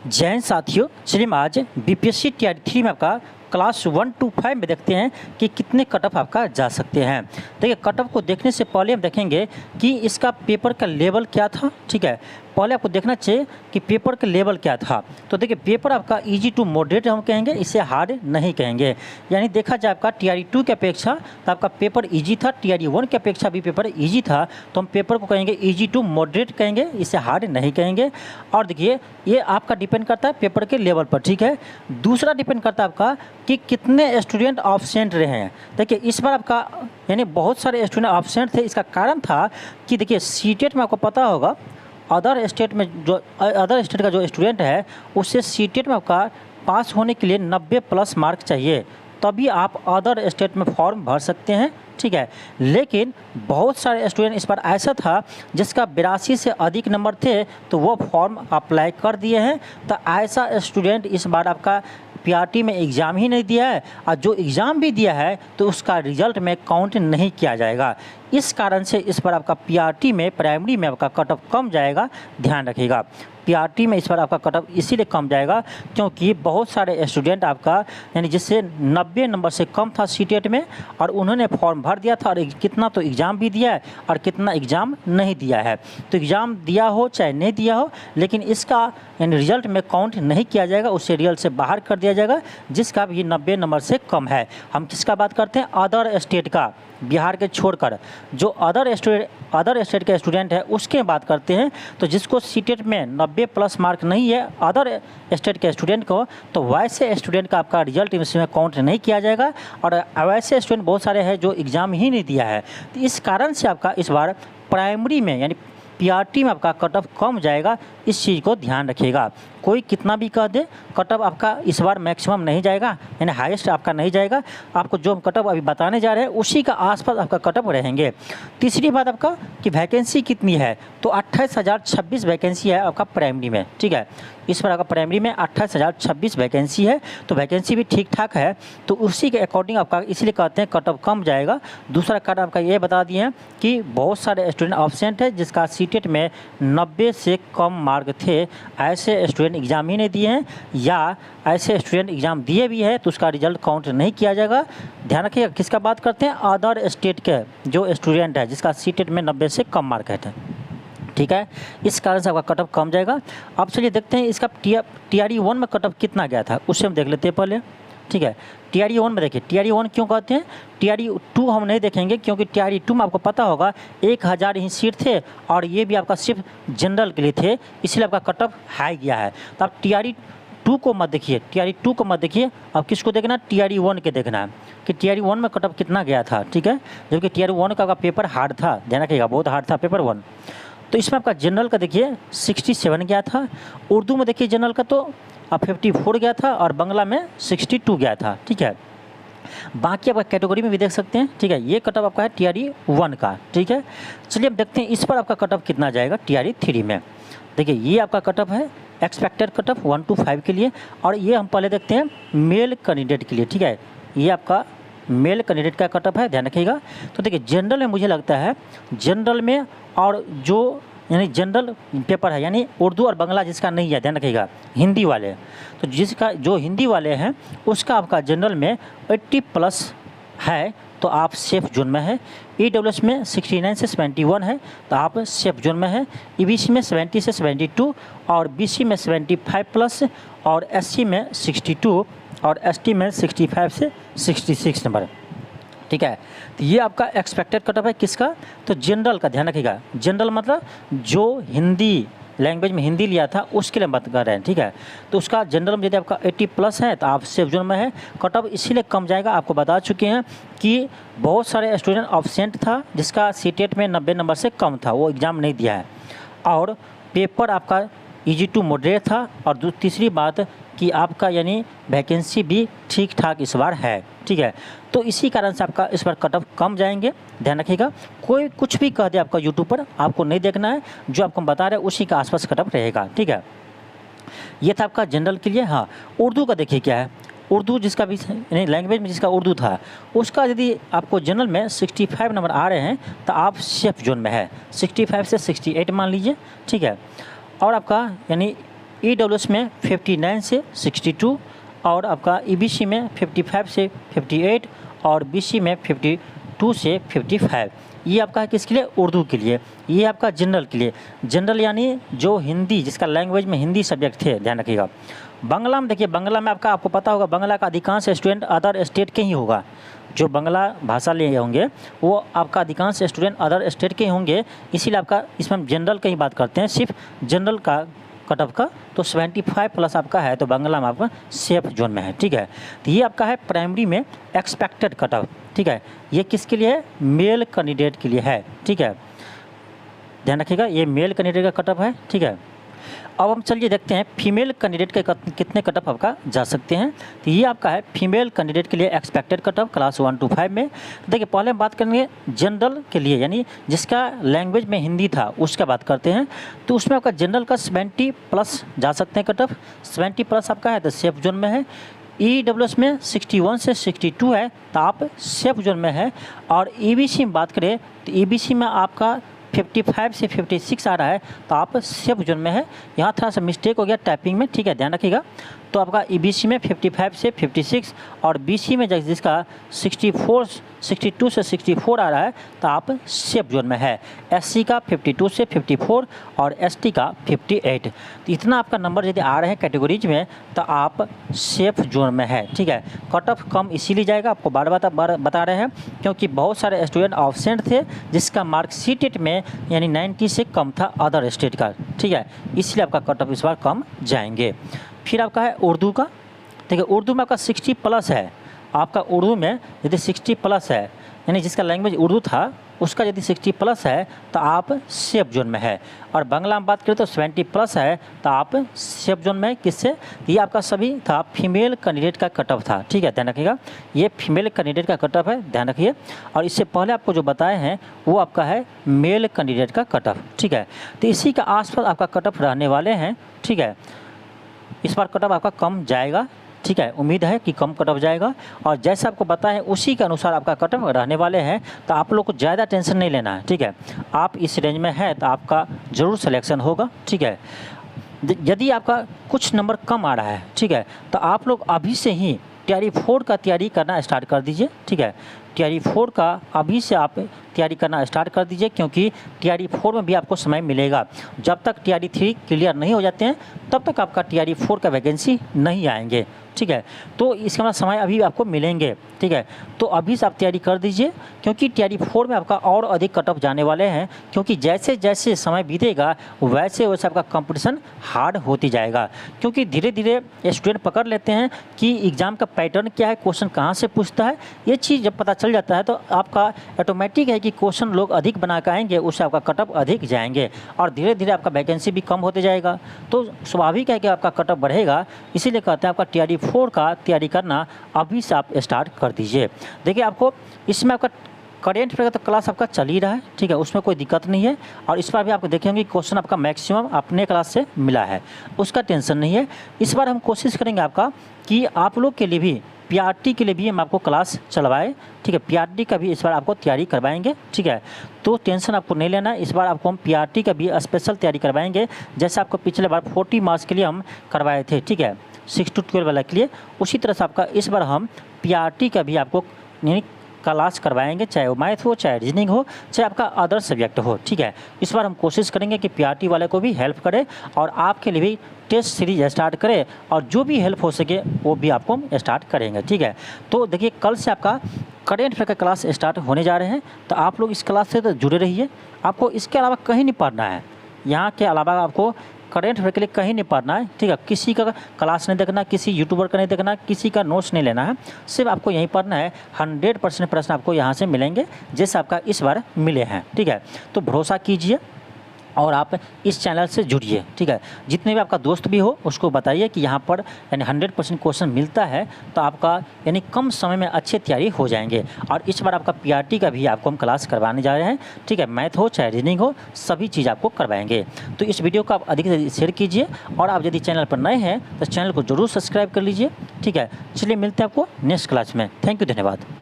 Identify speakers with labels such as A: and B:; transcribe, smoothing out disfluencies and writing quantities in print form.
A: जय हिंद साथियों, चलिए हम आज बीपीएससी टीआरई 3 में आपका क्लास 1 to 5 में देखते हैं कि कितने कट ऑफ आपका जा सकते हैं। देखिए, कट ऑफ को देखने से पहले हम देखेंगे कि इसका पेपर का लेवल क्या था। ठीक है, पहले आपको देखना चाहिए कि पेपर का लेवल क्या था। तो देखिए, पेपर आपका इजी टू मॉडरेट हम कहेंगे, इसे हार्ड नहीं कहेंगे। यानी देखा जाए आपका टीआरई 2 की अपेक्षा तो आपका पेपर इजी था, टीआरई 1 की अपेक्षा भी पेपर इजी था, तो हम पेपर को कहेंगे इजी टू मॉडरेट कहेंगे, इसे हार्ड नहीं कहेंगे। और देखिए, ये आपका डिपेंड करता है पेपर के लेवल पर। ठीक है, दूसरा डिपेंड करता है आपका कि कितने स्टूडेंट ऑब्सेंट रहे हैं। देखिए, इस बार आपका यानी बहुत सारे स्टूडेंट ऑब्सेंट थे। इसका कारण था कि देखिए, सीटेट में आपको पता होगा अदर स्टेट का जो स्टूडेंट है उससे सीटेट में आपका पास होने के लिए 90+ मार्क चाहिए, तभी आप अदर स्टेट में फॉर्म भर सकते हैं। ठीक है, लेकिन बहुत सारे स्टूडेंट इस बार ऐसा था जिसका 82 से अधिक नंबर थे, तो वो फॉर्म अप्लाई कर दिए हैं। तो ऐसा स्टूडेंट इस बार आपका पीआरटी में एग्ज़ाम ही नहीं दिया है, और जो एग्ज़ाम भी दिया है तो उसका रिजल्ट में काउंट नहीं किया जाएगा। इस कारण से इस बार आपका पीआरटी में प्राइमरी में आपका कट ऑफ कम जाएगा, ध्यान रखिएगा। पीआरटी में इस बार आपका कट ऑफ इसीलिए कम जाएगा क्योंकि बहुत सारे स्टूडेंट आपका यानी जिससे 90 नंबर से कम था सीटेट में, और उन्होंने फॉर्म भर दिया था, और कितना तो एग्ज़ाम भी दिया है और कितना एग्ज़ाम नहीं दिया है। तो एग्ज़ाम दिया हो चाहे नहीं दिया हो, लेकिन इसका यानी रिजल्ट में काउंट नहीं किया जाएगा, उससे रिजल्ट से बाहर कर दिया जाएगा जिसका भी 90 नंबर से कम है। हम किसका बात करते हैं? अदर स्टेट का, बिहार के छोड़कर जो अदर स्टेट के स्टूडेंट है उसके बात करते हैं। तो जिसको सीटेट में 90+ मार्क नहीं है अदर स्टेट के स्टूडेंट को, तो वैसे स्टूडेंट का आपका रिजल्ट इसमें काउंट नहीं किया जाएगा। और वैसे स्टूडेंट बहुत सारे हैं जो एग्ज़ाम ही नहीं दिया है। तो इस कारण से आपका इस बार प्राइमरी में यानी पीआरटी में आपका कट ऑफ कम जाएगा, इस चीज़ को ध्यान रखिएगा। कोई कितना भी कह दे, कट ऑफ आपका इस बार मैक्सिमम नहीं जाएगा, यानी हाईएस्ट आपका नहीं जाएगा। आपको जो हम कट ऑफ अभी बताने जा रहे हैं उसी का आसपास आपका कट ऑफ रहेंगे। तीसरी बात आपका कि वैकेंसी कितनी है, तो 28,026 वैकेंसी है आपका प्राइमरी में। ठीक है, इस बार आपका प्राइमरी में 28,026 वैकेंसी है, तो वैकेंसी भी ठीक ठाक है, तो उसी के अकॉर्डिंग आपका इसलिए कहते हैं कट ऑफ कम जाएगा। दूसरा कारण आपका ये बता दिए हैं कि बहुत सारे स्टूडेंट ऑब्सेंट है जिसका सीटेट में 90 से कम मार्क थे। ऐसे स्टूडेंट एग्ज़ाम ही नहीं दिए हैं, या ऐसे स्टूडेंट एग्ज़ाम दिए भी है तो उसका रिजल्ट काउंट नहीं किया जाएगा। ध्यान रखिएगा, किसका बात करते हैं? अदर स्टेट के जो स्टूडेंट है जिसका सीटेट में 90 से कम मार्क है। ठीक है, इस कारण से आपका कट ऑफ कम जाएगा। अब चलिए देखते हैं इसका टीआरई 1 में कट ऑफ कितना गया था, उससे हम देख लेते हैं पहले। ठीक है, टीआरई 1 में देखिए, टीआरई 1 क्यों कहते हैं, टीआरई 2 हम नहीं देखेंगे क्योंकि टीआरई 2 में आपको पता होगा 1000 ही सीट थे, और ये भी आपका सिर्फ जनरल के लिए थे, इसलिए आपका कट ऑफ हाई गया है। तो आप टीआरई 2 को मत देखिए, टीआरई 2 को मत देखिए, अब किसको देखना? टीआरई 1 के देखना है कि टीआरई 1 में कट ऑफ कितना गया था। ठीक है, जबकि टीआरई 1 का पेपर हार्ड था, ध्यान रखिएगा, बहुत हार्ड था पेपर 1। तो इसमें आपका जनरल का देखिए 67 गया था, उर्दू में देखिए जनरल का तो 54 गया था, और बांग्ला में 62 गया था। ठीक है, बाकी आपका कैटेगरी में भी देख सकते हैं। ठीक है, ये कट ऑफ आपका है टीआरई 1 का। ठीक है, चलिए अब देखते हैं इस पर आपका कट ऑफ कितना जाएगा टीआरई 3 में। देखिए, ये आपका कट ऑफ है एक्सपेक्टेड कट ऑफ 1 to 5 के लिए, और ये हम पहले देखते हैं मेल कैंडिडेट के लिए। ठीक है, ये आपका मेल कैंडिडेट का कट ऑफ है, ध्यान रखिएगा। तो देखिए, जनरल में मुझे लगता है जनरल में और जो यानी जनरल पेपर है यानी उर्दू और बांग्ला जिसका नहीं है, ध्यान रखिएगा, हिंदी वाले, तो जिसका जो हिंदी वाले हैं उसका आपका जनरल में 80+ है, तो आप सेफ जोन में है। ईडब्ल्यूएस में 69 से 71 है, तो आप सेफ जोन में है। ईबीसी में 70 से 72, और बीसी में 75+, और एससी में 62, और एसटी में 65 से 66 नंबर। ठीक है, तो ये आपका एक्सपेक्टेड कट ऑफ है किसका? तो जनरल का, ध्यान रखिएगा। जनरल मतलब जो हिंदी लैंग्वेज में हिंदी लिया था उसके लिए बात कर रहे हैं। ठीक है, तो उसका जनरल में यदि आपका 80+ है तो आप सेफ जोन में है। कट ऑफ इसीलिए कम जाएगा, आपको बता चुके हैं कि बहुत सारे स्टूडेंट ऑब्सेंट था जिसका सीटेट में 90 नंबर से कम था, वो एग्ज़ाम नहीं दिया है, और पेपर आपका इजी टू मॉडरेट था। और तीसरी बात कि आपका यानी वैकेंसी भी ठीक ठाक इस बार है। ठीक है, तो इसी कारण से आपका इस बार कट ऑफ कम जाएंगे, ध्यान रखिएगा। कोई कुछ भी कह दे आपका यूट्यूब पर, आपको नहीं देखना है, जो आपको हम बता रहे हैं उसी के आसपास कट ऑफ रहेगा। ठीक है, ये था आपका जनरल के लिए। हाँ, उर्दू का देखिए क्या है, उर्दू जिसका भी यानी लैंग्वेज में जिसका उर्दू था उसका यदि आपको जनरल में 65 नंबर आ रहे हैं तो आप सेफ जोन में है, 65 से 68 मान लीजिए। ठीक है, और आपका यानी EWS में 59 से 62 और आपका EBC में 55 से 58 और BC में 52 से 55। ये आपका है किसके लिए? उर्दू के लिए। ये आपका जनरल के लिए। जनरल यानी जो हिंदी, जिसका लैंग्वेज में हिंदी सब्जेक्ट थे, ध्यान रखिएगा। बांग्ला में देखिए, बांग्ला में आपको पता होगा, बांग्ला का अधिकांश स्टूडेंट अदर स्टेट के ही होगा। जो बांग्ला भाषा लिए होंगे वो आपका अधिकांश स्टूडेंट अदर स्टेट के ही होंगे, इसीलिए आपका इसमें हम जनरल की ही बात करते हैं, सिर्फ जनरल का कट ऑफ का। तो 75 प्लस आपका है तो बांग्ला में आपका सेफ जोन में है, ठीक है। तो ये आपका है प्राइमरी में एक्सपेक्टेड कट ऑफ, ठीक है। ये किसके लिए है? मेल कैंडिडेट के लिए है, ठीक है। ध्यान रखिएगा, ये मेल कैंडिडेट का कट ऑफ है, ठीक है। अब हम चलिए देखते हैं फीमेल कैंडिडेट के कितने कट ऑफ आपका जा सकते हैं। तो ये आपका है फीमेल कैंडिडेट के लिए expected cut off class 1 to 5 में। देखिए पहले हम बात करेंगे जनरल के लिए, यानी जिसका लैंग्वेज में हिंदी था उसका बात करते हैं। तो उसमें आपका जनरल का 70 प्लस जा सकते हैं कट ऑफ। 70 प्लस आपका है तो सेफ जोन में है। EWS में 61 से 62 है तो आप सेफ जोन में है। और EBC में बात करें तो EBC में आपका 55 से 56 आ रहा है तो आप सेफ जोन में है। यहाँ थोड़ा सा मिस्टेक हो गया टाइपिंग में, ठीक है, ध्यान रखिएगा। तो आपका EBC में 55 से 56 और BC में जिसका 62 से 64 आ रहा है तो आप सेफ जोन में है। SC का 52 से 54 और ST का 58। तो इतना आपका नंबर यदि आ रहे हैं कैटेगरीज में तो आप सेफ जोन में है, ठीक है। कट ऑफ कम इसीलिए जाएगा, आपको बार बता रहे हैं, क्योंकि बहुत सारे स्टूडेंट ऑब्सेंट थे जिसका मार्कशीट में यानी 90 से कम था अदर स्टेट का, ठीक है, इसलिए आपका कट ऑफ इस बार कम जाएंगे। फिर आपका है उर्दू का। देखिए उर्दू में आपका 60 प्लस है। आपका उर्दू में यदि 60 प्लस है, यानी जिसका लैंग्वेज उर्दू था उसका यदि 60 प्लस है तो आप सेफ जोन में है। और बांग्ला में बात करें तो 70 प्लस है तो आप सेफ जोन में। किससे? ये आपका सभी था फीमेल कैंडिडेट का कट ऑफ था, ठीक है, ध्यान रखिएगा। ये फीमेल कैंडिडेट का कट ऑफ है, ध्यान रखिए। और इससे पहले आपको जो बताए हैं वो आपका है मेल कैंडिडेट का कट ऑफ, ठीक है। तो इसी का आसपास आपका कट ऑफ रहने वाले हैं, ठीक है। इस बार कट ऑफ आपका कम जाएगा, ठीक है, उम्मीद है कि कम कट ऑफ जाएगा। और जैसे आपको बताएं उसी के अनुसार आपका कट ऑफ रहने वाले हैं, तो आप लोग को ज़्यादा टेंशन नहीं लेना है, ठीक है। आप इस रेंज में है तो आपका ज़रूर सिलेक्शन होगा, ठीक है। यदि आपका कुछ नंबर कम आ रहा है, ठीक है, तो आप लोग अभी से ही TRE 4 का तैयारी करना स्टार्ट कर दीजिए, ठीक है। TRE 4 का अभी से आप तैयारी करना स्टार्ट कर दीजिए, क्योंकि TRE 4 में भी आपको समय मिलेगा। जब तक TRE 3 क्लियर नहीं हो जाते हैं तब तक आपका TRE 4 का वैकेंसी नहीं आएंगे, ठीक है। तो इसका मतलब समय अभी आपको मिलेंगे, ठीक है। तो अभी से आप तैयारी कर दीजिए, क्योंकि TRE 4 में आपका और अधिक कट ऑफ जाने वाले हैं, क्योंकि जैसे जैसे समय बीतेगा वैसे वैसे आपका कंपटीशन हार्ड होती जाएगा। क्योंकि धीरे धीरे स्टूडेंट पकड़ लेते हैं कि एग्ज़ाम का पैटर्न क्या है, क्वेश्चन कहाँ से पूछता है। ये चीज़ जब पता चल जाता है तो आपका ऑटोमेटिक है कि क्वेश्चन लोग अधिक बना के आएंगे, उससे आपका कट ऑफ अधिक जाएंगे और धीरे धीरे आपका वैकेंसी भी कम होते जाएगा। तो स्वाभाविक है कि आपका कट ऑफ बढ़ेगा, इसीलिए कहते हैं आपका TRE 4 का तैयारी करना अभी से आप स्टार्ट कर दीजिए। देखिए आपको इसमें आपका करेंट अफेयर तो क्लास आपका चल ही रहा है, ठीक है, उसमें कोई दिक्कत नहीं है। और इस बार भी आपको देखेंगे क्वेश्चन आपका मैक्सिमम अपने क्लास से मिला है, उसका टेंशन नहीं है। इस बार हम कोशिश करेंगे आपका कि आप लोग के लिए भी PRT के लिए भी हम आपको क्लास चलवाएं, ठीक है। PRT का भी इस बार आपको तैयारी करवाएंगे, ठीक है। तो टेंशन आपको नहीं लेना है, इस बार आपको हम PRT का भी स्पेशल तैयारी करवाएंगे, जैसे आपको पिछले बार 40 मार्क्स के लिए हम करवाए थे, ठीक है, 6 to 12 वाला के लिए। उसी तरह से आपका इस बार हम PRT का भी आपको यानी क्लास करवाएंगे, चाहे वो मैथ हो, चाहे रीजनिंग हो, चाहे आपका अदर सब्जेक्ट हो, ठीक है। इस बार हम कोशिश करेंगे कि PRT वाले को भी हेल्प करें और आपके लिए भी टेस्ट सीरीज स्टार्ट करें, और जो भी हेल्प हो सके वो भी आपको हम स्टार्ट करेंगे, ठीक है। तो देखिए कल से आपका करेंट अफेयर का क्लास स्टार्ट होने जा रहे हैं, तो आप लोग इस क्लास से तो जुड़े रहिए। आपको इसके अलावा कहीं नहीं पढ़ना है, यहाँ के अलावा आपको करेंट अफेयर के लिए कहीं नहीं पढ़ना है, ठीक है। किसी का क्लास नहीं देखना, किसी यूट्यूबर का नहीं देखना, किसी का नोट्स नहीं लेना है, सिर्फ आपको यहीं पढ़ना है। 100% प्रश्न आपको यहाँ से मिलेंगे जैसे आपका इस बार मिले हैं, ठीक है। तो भरोसा कीजिए और आप इस चैनल से जुड़िए, ठीक है। जितने भी आपका दोस्त भी हो उसको बताइए कि यहाँ पर यानी 100% क्वेश्चन मिलता है, तो आपका यानी कम समय में अच्छी तैयारी हो जाएंगे। और इस बार आपका PRT का भी आपको हम क्लास करवाने जा रहे हैं, ठीक है। मैथ हो चाहे रीजनिंग हो, सभी चीज़ आपको करवाएंगे। तो इस वीडियो को आप अधिक से अधिक शेयर कीजिए, और आप यदि चैनल पर नए हैं तो चैनल को जरूर सब्सक्राइब कर लीजिए, ठीक है। चलिए मिलते हैं आपको नेक्स्ट क्लास में। थैंक यू, धन्यवाद।